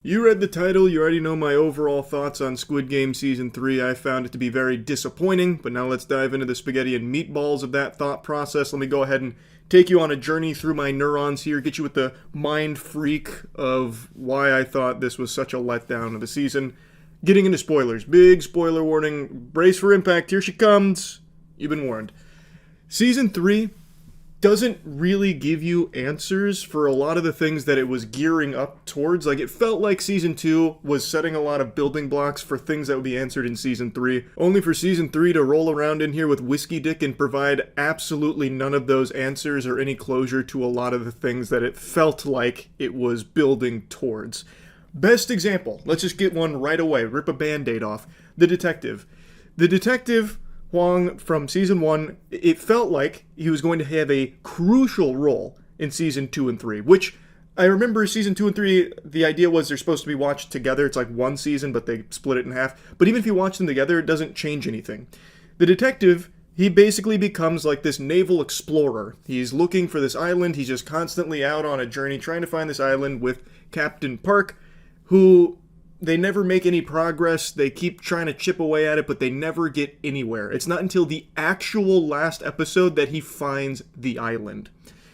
You read the title, you already know my overall thoughts on Squid Game Season 3. I found it to be very disappointing, but now let's dive into the spaghetti and meatballs of that thought process. Let me go ahead and take you on a journey through my neurons here, get you with the mind freak of why I thought this was such a letdown of the season. Getting into spoilers. Big spoiler warning. Brace for impact. Here she comes. You've been warned. Season 3 doesn't really give you answers for a lot of the things that it was gearing up towards. Like, it felt like Season 2 was setting a lot of building blocks for things that would be answered in Season 3, only for Season 3 to roll around in here with Whiskey Dick and provide absolutely none of those answers or any closure to a lot of the things that it felt like it was building towards. Best example, let's just get one right away, rip a band-aid off. The detective. The detective Huang from Season 1, it felt like he was going to have a crucial role in Season 2 and 3, which I remember Season 2 and 3, the idea was they're supposed to be watched together. It's like one season, but they split it in half. But even if you watch them together, it doesn't change anything. The detective, he basically becomes like this naval explorer. He's looking for this island. He's just constantly out on a journey trying to find this island with Captain Park, who they never make any progress. They keep trying to chip away at it, but they never get anywhere. It's not until the actual last episode that he finds the island.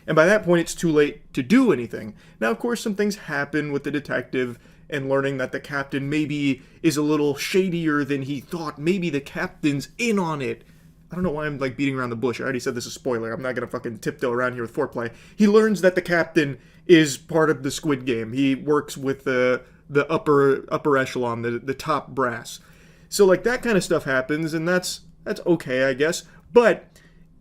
And by that point, it's too late to do anything. Now, of course, some things happen with the detective and learning that the captain maybe is a little shadier than he thought. Maybe the captain's in on it. I don't know why I'm like beating around the bush. I already said this is a spoiler. I'm not going to fucking tiptoe around here with foreplay. He learns that the captain is part of the Squid Game. He works with the upper echelon, the top brass. So like that kind of stuff happens, and that's okay, I guess. But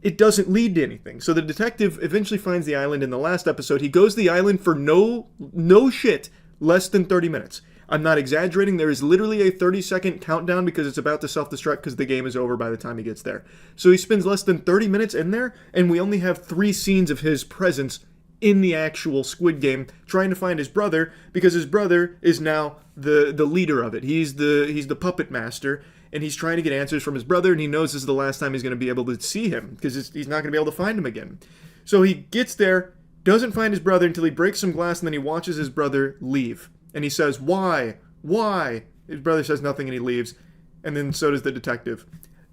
it doesn't lead to anything. So the detective eventually finds the island in the last episode. He goes to the island for no shit, less than 30 minutes. I'm not exaggerating. There is literally a 30-second countdown because it's about to self-destruct because the game is over by the time he gets there. So he spends less than 30 minutes in there, and we only have 3 scenes of his presence in the actual Squid Game trying to find his brother, because his brother is now the leader of it. He's the puppet master, and he's trying to get answers from his brother, and he knows this is the last time he's going to be able to see him because he's not going to be able to find him again. So he gets there, doesn't find his brother until he breaks some glass, and then he watches his brother leave. And he says, "Why? Why?" His brother says nothing, and he leaves. And then so does the detective.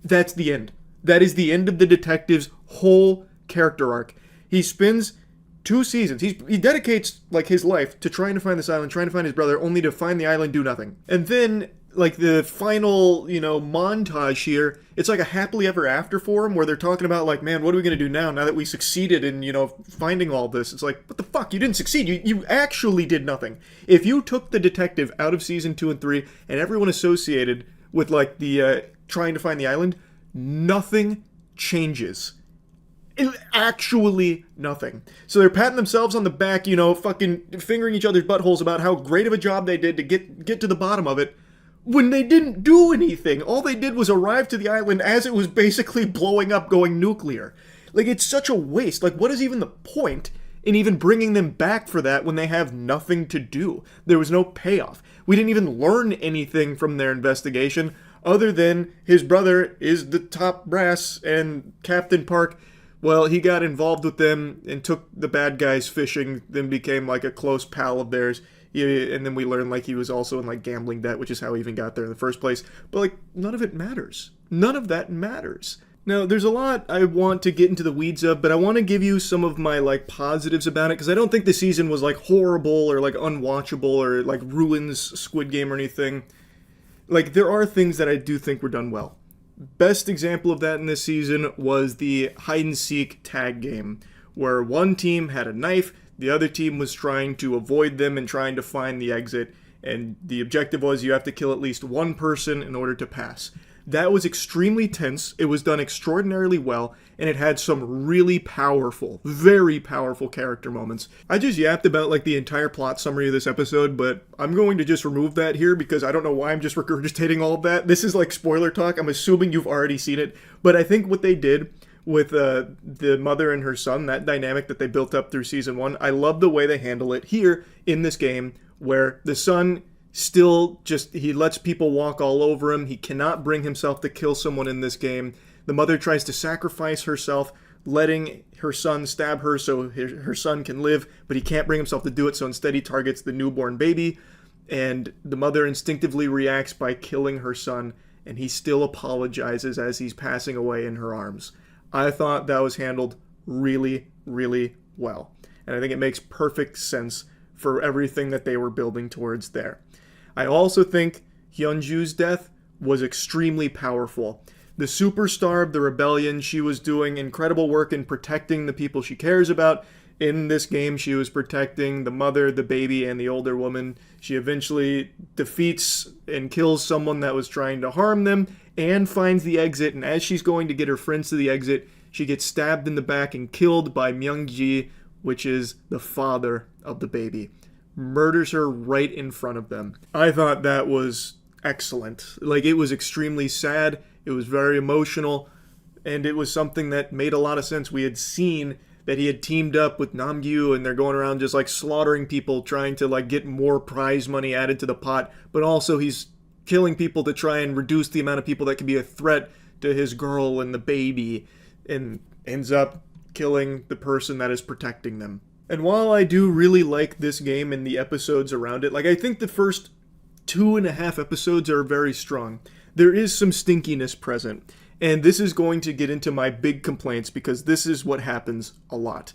That's the end. That is the end of the detective's whole character arc. He spends 2 seasons. He dedicates like his life to trying to find this island, trying to find his brother, only to find the island, do nothing. And then like the final, montage here, it's like a happily ever after for him where they're talking about like, man, what are we going to do now that we succeeded in, finding all this? It's like, what the fuck? You didn't succeed. You actually did nothing. If you took the detective out of Season 2 and 3 and everyone associated with like the trying to find the island, nothing changes. Actually nothing. So they're patting themselves on the back, fucking fingering each other's buttholes about how great of a job they did to get to the bottom of it, when they didn't do anything. All they did was arrive to the island as it was basically blowing up, going nuclear. Like, it's such a waste. Like, what is even the point in even bringing them back for that when they have nothing to do? There was no payoff. We didn't even learn anything from their investigation other than his brother is the top brass and Captain Park, well, he got involved with them and took the bad guys fishing, then became like a close pal of theirs. And then we learned like he was also in like gambling debt, which is how he even got there in the first place. But like, none of it matters. None of that matters. Now, there's a lot I want to get into the weeds of, but I want to give you some of my like positives about it, because I don't think the season was like horrible or like unwatchable or like ruins Squid Game or anything. Like, there are things that I do think were done well. Best example of that in this season was the hide-and-seek tag game, where one team had a knife, the other team was trying to avoid them and trying to find the exit, and the objective was you have to kill at least one person in order to pass. That was extremely tense, it was done extraordinarily well, and it had some really powerful, very powerful character moments. I just yapped about like the entire plot summary of this episode, but I'm going to just remove that here because I don't know why I'm just regurgitating all of that. This is like spoiler talk, I'm assuming you've already seen it, but I think what they did with the mother and her son, that dynamic that they built up through Season 1, I love the way they handle it here in this game, where the son still he lets people walk all over him. He cannot bring himself to kill someone in this game. The mother tries to sacrifice herself, letting her son stab her so her son can live, but he can't bring himself to do it, so instead he targets the newborn baby. and the mother instinctively reacts by killing her son, and he still apologizes as he's passing away in her arms. I thought that was handled really, really well. And I think it makes perfect sense for everything that they were building towards there. I also think Hyunju's death was extremely powerful. The superstar of the rebellion, she was doing incredible work in protecting the people she cares about. In this game, she was protecting the mother, the baby, and the older woman. She eventually defeats and kills someone that was trying to harm them and finds the exit. And as she's going to get her friends to the exit, she gets stabbed in the back and killed by Myung-ji, which is the father of the baby. Murders her right in front of them. I thought that was excellent. Like, it was extremely sad. It was very emotional. And it was something that made a lot of sense. We had seen that he had teamed up with Namgyu, and they're going around just like slaughtering people, trying to like get more prize money added to the pot. But also he's killing people to try and reduce the amount of people that can be a threat to his girl and the baby, and ends up killing the person that is protecting them. And while I do really like this game and the episodes around it, like I think the first 2.5 episodes are very strong. There is some stinkiness present. And this is going to get into my big complaints because this is what happens a lot.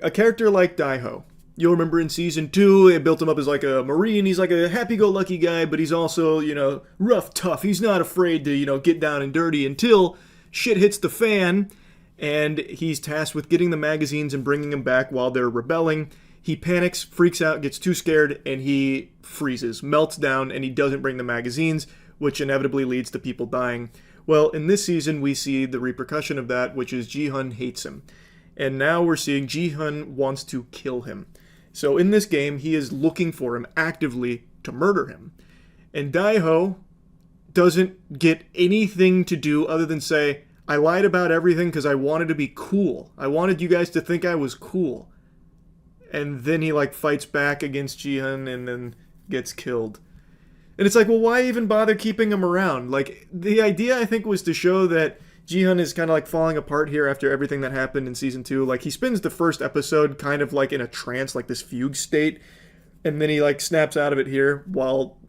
A character like Daiho. You'll remember in Season 2, it built him up as like a Marine. He's like a happy-go-lucky guy, but he's also, rough, tough. He's not afraid to, get down and dirty until shit hits the fan, and he's tasked with getting the magazines and bringing them back while they're rebelling. He panics, freaks out, gets too scared, and he freezes, melts down, and he doesn't bring the magazines, which inevitably leads to people dying. Well, in this season, we see the repercussion of that, which is Ji-hun hates him. And now we're seeing Ji-hun wants to kill him. So in this game, he is looking for him actively to murder him. And Daiho doesn't get anything to do other than say, I lied about everything because I wanted to be cool. I wanted you guys to think I was cool. And then he fights back against Ji-hun and then gets killed. And it's like, well, why even bother keeping him around? Like, the idea, I think, was to show that Ji-hun is kind of falling apart here after everything that happened in Season 2. Like, he spends the first episode kind of in a trance, this fugue state. And then he snaps out of it here while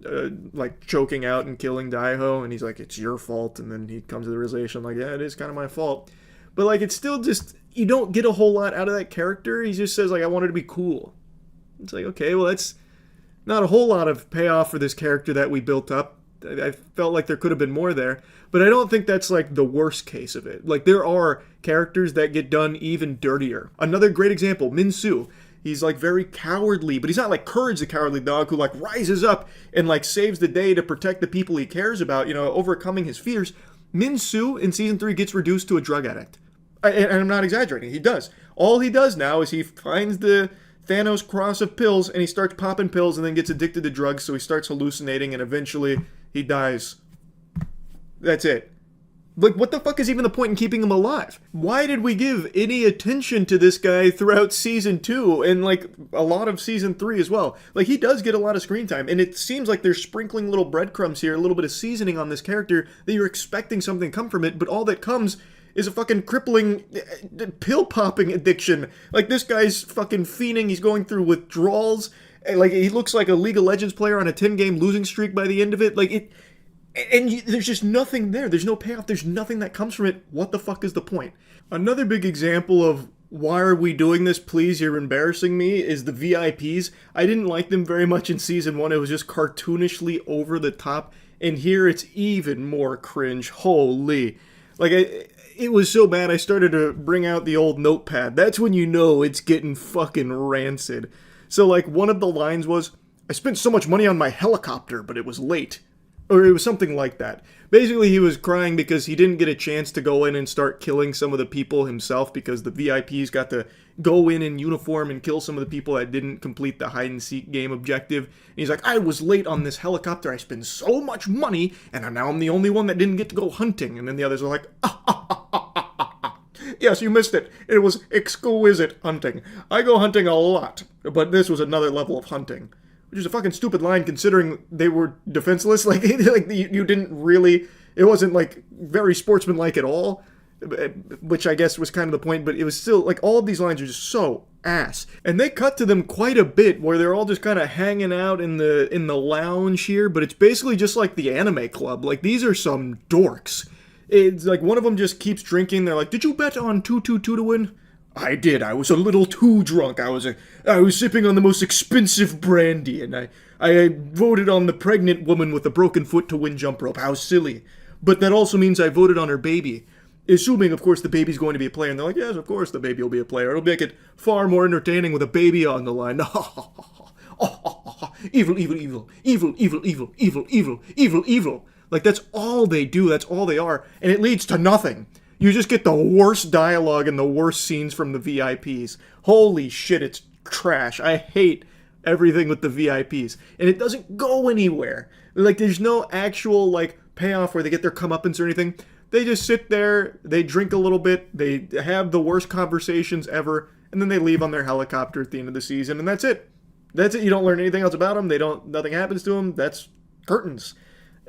choking out and killing Daiho. And he's like, it's your fault. And then he comes to the realization, yeah, it is kind of my fault. But it's still just, you don't get a whole lot out of that character. He just says, I wanted to be cool. It's like, okay, well, that's not a whole lot of payoff for this character that we built up. I felt like there could have been more there, but I don't think that's the worst case of it. There are characters that get done even dirtier. Another great example, Min-soo. He's very cowardly, but he's not Courage the Cowardly Dog who rises up and saves the day to protect the people he cares about, overcoming his fears. Min-soo in Season 3 gets reduced to a drug addict. And I'm not exaggerating, he does. All he does now is he finds the Thanos cross of pills, and he starts popping pills and then gets addicted to drugs, so he starts hallucinating, and eventually he dies. That's it. What the fuck is even the point in keeping him alive? Why did we give any attention to this guy throughout Season 2 and, a lot of Season 3 as well? He does get a lot of screen time, and it seems like they're sprinkling little breadcrumbs here, a little bit of seasoning on this character, that you're expecting something to come from it, but all that comes is a fucking crippling pill-popping addiction. This guy's fucking fiending, he's going through withdrawals, he looks like a League of Legends player on a 10-game losing streak by the end of it, there's just nothing there, there's no payoff, there's nothing that comes from it. What the fuck is the point? Another big example of why are we doing this, please, you're embarrassing me, is the VIPs. I didn't like them very much in Season 1, it was just cartoonishly over the top, and here it's even more cringe, holy. It was so bad I started to bring out the old notepad. That's when you know it's getting fucking rancid. So one of the lines was, I spent so much money on my helicopter, but it was late. Or it was something like that. Basically, he was crying because he didn't get a chance to go in and start killing some of the people himself because the VIPs got to go in uniform and kill some of the people that didn't complete the hide-and-seek game objective. And he's like, I was late on this helicopter, I spent so much money, and now I'm the only one that didn't get to go hunting. And then the others are like, yes, you missed it. It was exquisite hunting. I go hunting a lot, but this was another level of hunting. Which is a fucking stupid line considering they were defenseless. You didn't really, it wasn't very sportsmanlike at all. which I guess was kind of the point, but it was still, like, all of these lines are just so ass. And they cut to them quite a bit, where they're all just kind of hanging out in the lounge here, but it's basically just like the anime club. Like, these are some dorks. It's like one of them just keeps drinking. They're like, "Did you bet on 222 to win?" "I did. I was a little too drunk. I was sipping on the most expensive brandy, and I voted on the pregnant woman with a broken foot to win jump rope. How silly. But that also means I voted on her baby." Assuming, of course, the baby's going to be a player. And they're like, "Yes, of course the baby will be a player. It'll make it far more entertaining with a baby on the line." Evil, evil, evil, evil, evil, evil, evil, evil, evil, evil. Like, that's all they do. That's all they are. And it leads to nothing. You just get the worst dialogue and the worst scenes from the VIPs. Holy shit, it's trash. I hate everything with the VIPs. And it doesn't go anywhere. Like, there's no actual, like, payoff where they get their comeuppance or anything. They just sit there, they drink a little bit, they have the worst conversations ever, and then they leave on their helicopter at the end of the season, and that's it. That's it. You don't learn anything else about them. Nothing happens to them. That's curtains.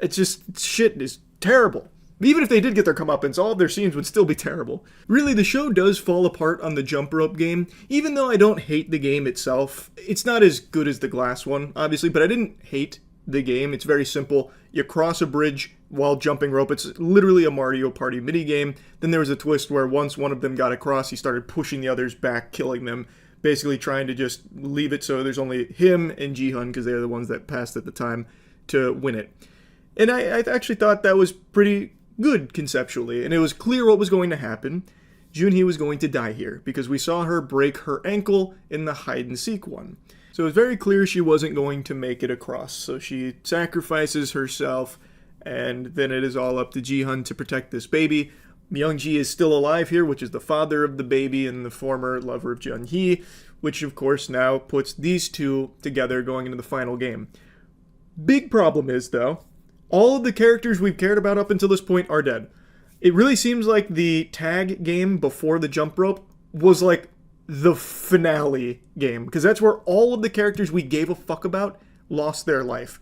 It's just, shit is terrible. Even if they did get their comeuppance, all of their scenes would still be terrible. Really, the show does fall apart on the jump rope game. Even though I don't hate the game itself, it's not as good as the glass one, obviously, but I didn't hate the game. It's very simple. You cross a bridge while jumping rope. It's literally a Mario Party minigame. Then there was a twist where once one of them got across, he started pushing the others back, killing them, basically trying to just leave it so there's only him and Jihan, because they're the ones that passed at the time, to win it. And I actually thought that was pretty good conceptually, and it was clear what was going to happen. Junhee was going to die here, because we saw her break her ankle in the hide-and-seek one. So it was very clear she wasn't going to make it across, so she sacrifices herself, and then it is all up to Jihan to protect this baby. Myungji is still alive here, which is the father of the baby and the former lover of Junhee, which of course now puts these two together going into the final game. Big problem is, though, all of the characters we've cared about up until this point are dead. It really seems like the tag game before the jump rope was like the finale game, because that's where all of the characters we gave a fuck about lost their life.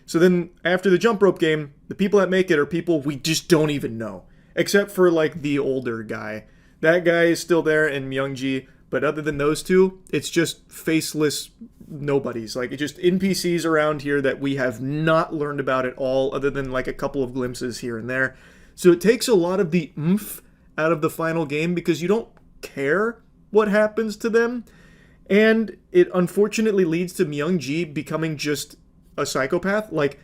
So then after the jump rope game, the people that make it are people we just don't even know, except for like the older guy. That guy is still there, and Myungji, but other than those two, it's just faceless nobodies. Like, it's just NPCs around here that we have not learned about at all, other than like a couple of glimpses here and there. So it takes a lot of the oomph out of the final game, because you don't care what happens to them. And it unfortunately leads to Myungji becoming just a psychopath. Like,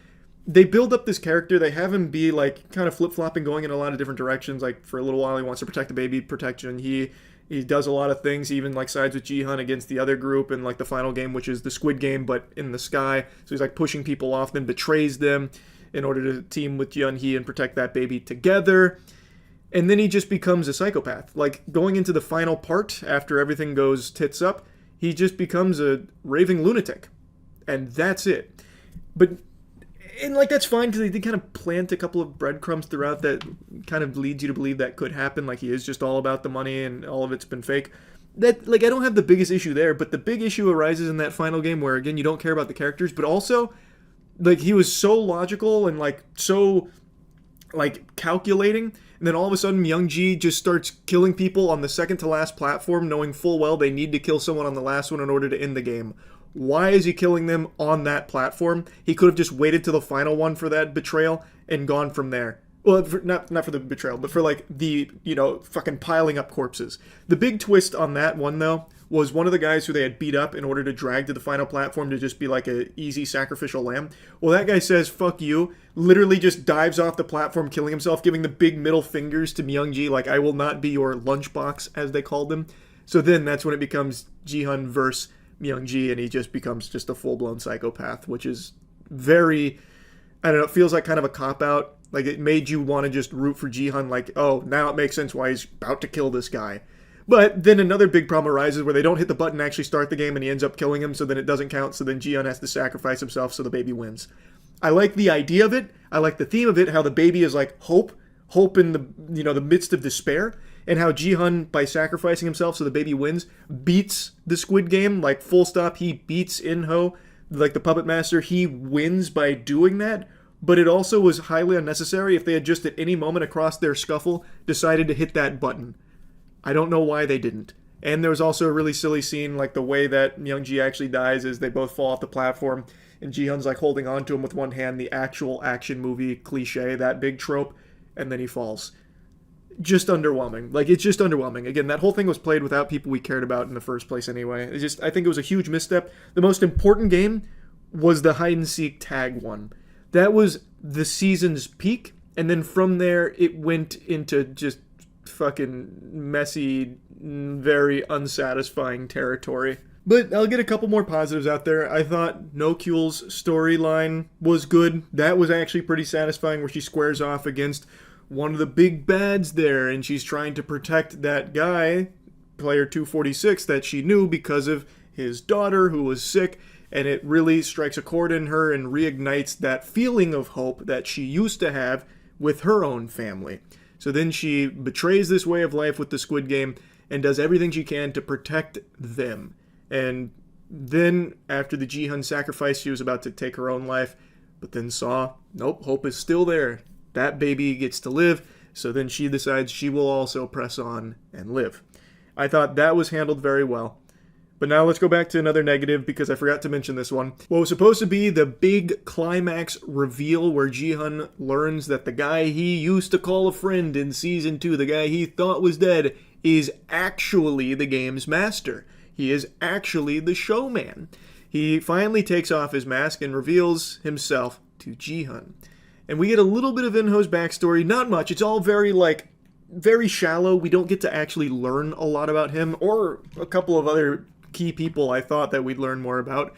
they build up this character, they have him be like kind of flip-flopping, going in a lot of different directions. Like, for a little while he wants to protect the baby, protect Junhee. He does a lot of things, even like sides with Jihan against the other group in like the final game, which is the Squid game, but in the sky. So he's like pushing people off, then betrays them in order to team with Junhee and protect that baby together. And then he just becomes a psychopath. Like, going into the final part, after everything goes tits up, he just becomes a raving lunatic. And that's it. And like, that's fine, because they did kind of plant a couple of breadcrumbs throughout that kind of leads you to believe that could happen. Like, he is just all about the money and all of it's been fake. That, like, I don't have the biggest issue there, but the big issue arises in that final game where, again, you don't care about the characters, but also, like, he was so logical and, like, so, like, calculating, and then all of a sudden Myungji just starts killing people on the second to last platform, knowing full well they need to kill someone on the last one in order to end the game. Why is he killing them on that platform? He could have just waited till the final one for that betrayal and gone from there. Well, not for the betrayal, but for like the, fucking piling up corpses. The big twist on that one, though, was one of the guys who they had beat up in order to drag to the final platform to just be like a easy sacrificial lamb. Well, that guy says, "Fuck you," literally just dives off the platform, killing himself, giving the big middle fingers to Myungji, like, "I will not be your lunchbox," as they called him. So then that's when it becomes Jihan versus Myungji, and he just becomes just a full-blown psychopath, which is very, I don't know, it feels like kind of a cop-out. Like, it made you want to just root for Jihan, like, oh, now it makes sense why he's about to kill this guy. But then another big problem arises where they don't hit the button to actually start the game, and he ends up killing him, so then it doesn't count, so then Jihan has to sacrifice himself so the baby wins. I like the idea of it, I like the theme of it, how the baby is like hope in the, the midst of despair, and how Jihan, by sacrificing himself so the baby wins, beats the Squid game, like, full stop. He beats Inho, like the puppet master. He wins by doing that. but it also was highly unnecessary if they had just at any moment across their scuffle decided to hit that button. I don't know why they didn't. And there was also a really silly scene, like the way that Myung-ji actually dies is they both fall off the platform, and Ji-hun's like holding on to him with one hand, the actual action movie cliche, that big trope, and then he falls. Just underwhelming. Like, it's just underwhelming. Again, that whole thing was played without people we cared about in the first place anyway. I think it was a huge misstep. The most important game was the hide-and-seek tag one. That was the season's peak, and then from there, it went into just fucking messy, very unsatisfying territory. But I'll get a couple more positives out there. I thought No-Kule's storyline was good. That was actually pretty satisfying, where she squares off against one of the big bads there, and she's trying to protect that guy, player 246, that she knew because of his daughter who was sick, and it really strikes a chord in her and reignites that feeling of hope that she used to have with her own family. So then she betrays this way of life with the Squid Game and does everything she can to protect them. And then, after the Ji-hun sacrifice, she was about to take her own life, but then saw, nope, hope is still there. That baby gets to live, so then she decides she will also press on and live. I thought that was handled very well. But now let's go back to another negative, because I forgot to mention this one. What was supposed to be the big climax reveal where Ji-hun learns that the guy he used to call a friend in Season 2, the guy he thought was dead, is actually the game's master. He is actually the showman. He finally takes off his mask and reveals himself to Ji-hun. And we get a little bit of In-ho's backstory, not much. It's all very shallow. We don't get to actually learn a lot about him, or a couple of other key people I thought that we'd learn more about.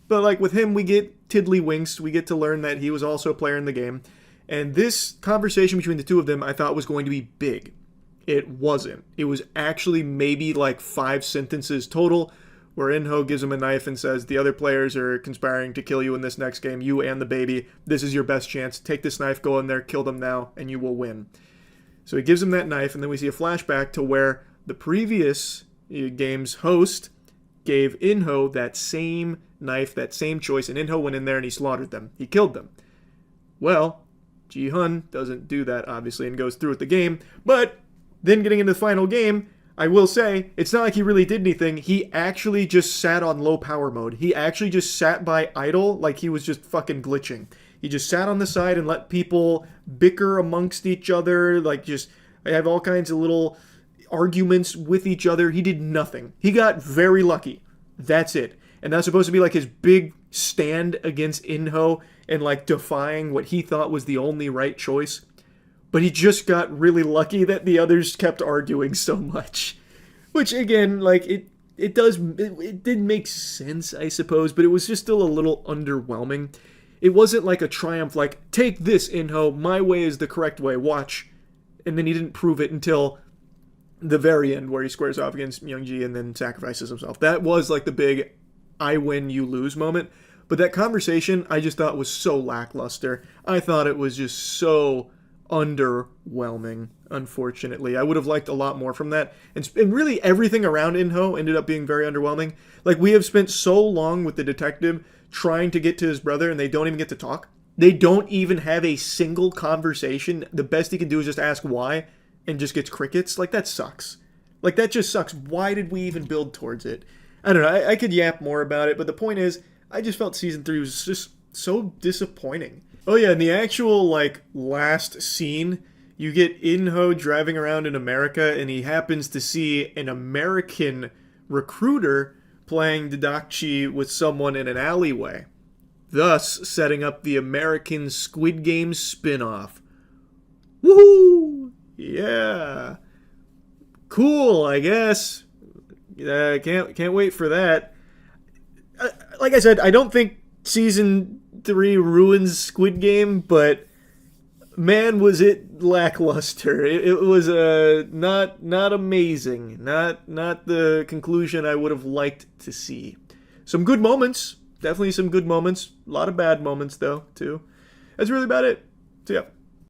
But like with him, we get tiddlywinks. We get to learn that he was also a player in the game. And this conversation between the two of them I thought was going to be big. It wasn't. It was actually maybe like 5 sentences total, where In-ho gives him a knife and says, the other players are conspiring to kill you in this next game, you and the baby. This is your best chance. Take this knife, go in there, kill them now, and you will win. So he gives him that knife, and then we see a flashback to where the previous game's host gave In-ho that same knife, that same choice, and In-ho went in there and he slaughtered them. He killed them. Well, Ji-hun doesn't do that, obviously, and goes through with the game, but then getting into the final game, I will say, it's not like he really did anything. He actually just sat on low power mode. He actually just sat by idle like he was just fucking glitching. He just sat on the side and let people bicker amongst each other, like just have all kinds of little arguments with each other. He did nothing. He got very lucky. That's it. And that's supposed to be like his big stand against In-ho and like defying what he thought was the only right choice. But he just got really lucky that the others kept arguing so much. Which, again, like, it did make sense, I suppose, but it was just still a little underwhelming. It wasn't like a triumph, like, take this, In-ho, my way is the correct way, watch. And then he didn't prove it until the very end, where he squares off against Myung-ji and then sacrifices himself. That was, like, the big I win, you lose moment. But that conversation, I just thought was so lackluster. I thought it was just so underwhelming, unfortunately. I would have liked a lot more from that. And really everything around In-ho ended up being very underwhelming. Like, we have spent so long with the detective trying to get to his brother and they don't even get to talk. They don't even have a single conversation. The best he can do is just ask why and just gets crickets. Like, that sucks. Like, that just sucks. Why did we even build towards it? I don't know. I could yap more about it, but the point is, I just felt Season 3 was just so disappointing. Oh yeah, in the actual, like, last scene, you get In-ho driving around in America, and he happens to see an American recruiter playing Dodakchi with someone in an alleyway, thus setting up the American Squid Game spin-off. Woohoo! Yeah. Cool, I guess. Can't wait for that. Like I said, I don't think Season 3 ruins Squid Game, but man, was it lackluster. It was not amazing. Not the conclusion I would have liked to see. Some good moments. Definitely some good moments. A lot of bad moments, though, too. That's really about it. So, yeah.